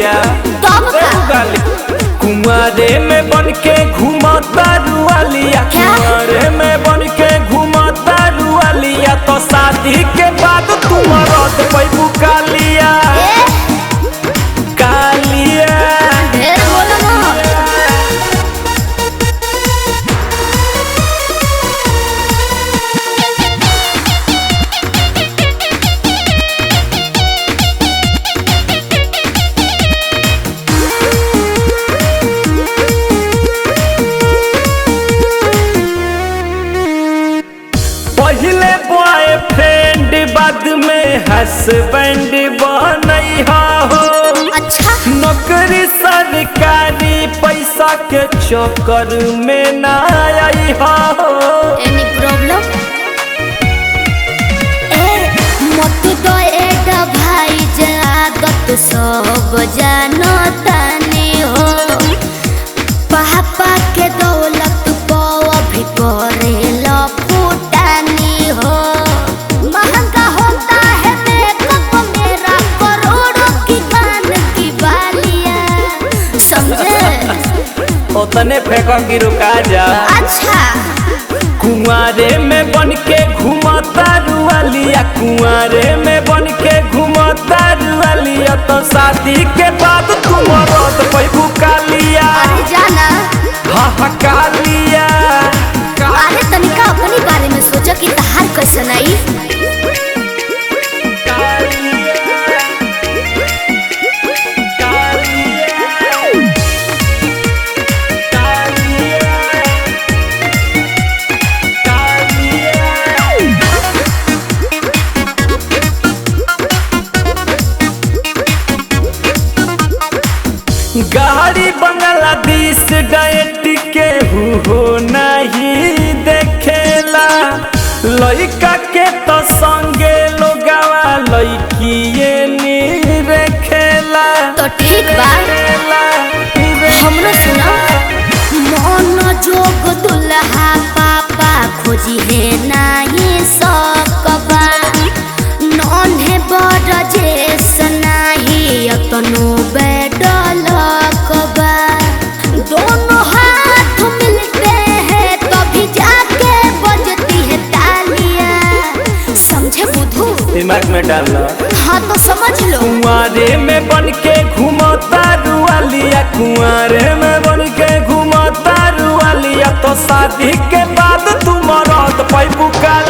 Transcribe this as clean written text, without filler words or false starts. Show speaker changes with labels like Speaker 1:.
Speaker 1: लिया कुंवारे में बन के घुमाता रुआलिया कुंवारे में बन के घुमाता रुआलिया तो शादी के बाद तुम रत पैबू कालिया कालिया पहले बॉयफ्रेंड बाद में हस्बैंड बनैहा हो।
Speaker 2: अच्छा
Speaker 1: नौकरी सरकारी पैसा के चक्कर में ना आइहा हो।
Speaker 2: एनी प्रॉब्लम मत दो एडा भाई जागत सब जानतानी हो। पापा के दौलत को अभी करेला फूटानी हो। महंगा होता है मेकअप मेरा करोड़ों की कान की बालियां समझे
Speaker 1: उतने फेंका की रुका जा।
Speaker 2: अच्छा
Speaker 1: कुंवारे में बन के घुमाता रुआलिया कुंवारे में बन के घुमाता रुआलिया तो शादी के बाद तुम रत पैबू कालिया
Speaker 2: अरे जाना
Speaker 1: हा कालिया
Speaker 2: अरे तनिका अपनी बारे में सोचा कि तहार कैसन आई।
Speaker 1: गाड़ी बांग्लादेश डायट के हो नहीं देखेला लइका के तो संगे लोगावा लइकिए नी रखेला
Speaker 2: तो ठीक बा हमरो सुना मन जोग दुल्हा पापा खोजी है नहीं सकबा नन्हे बड़ जेस नहीं अतनो बैडल कबा दोनों हाथ मिलते हैं तभी जाके बजती है तालियां समझे बुद्धू
Speaker 1: दिमाग में डालना।
Speaker 2: हाँ तो समझ लो
Speaker 1: कुंवारे में बन के घुमाता रुआलिया कुंवारे में बन के घुमाता रुआलिया तो शादी के बाद तुम रत पैबू कालिया।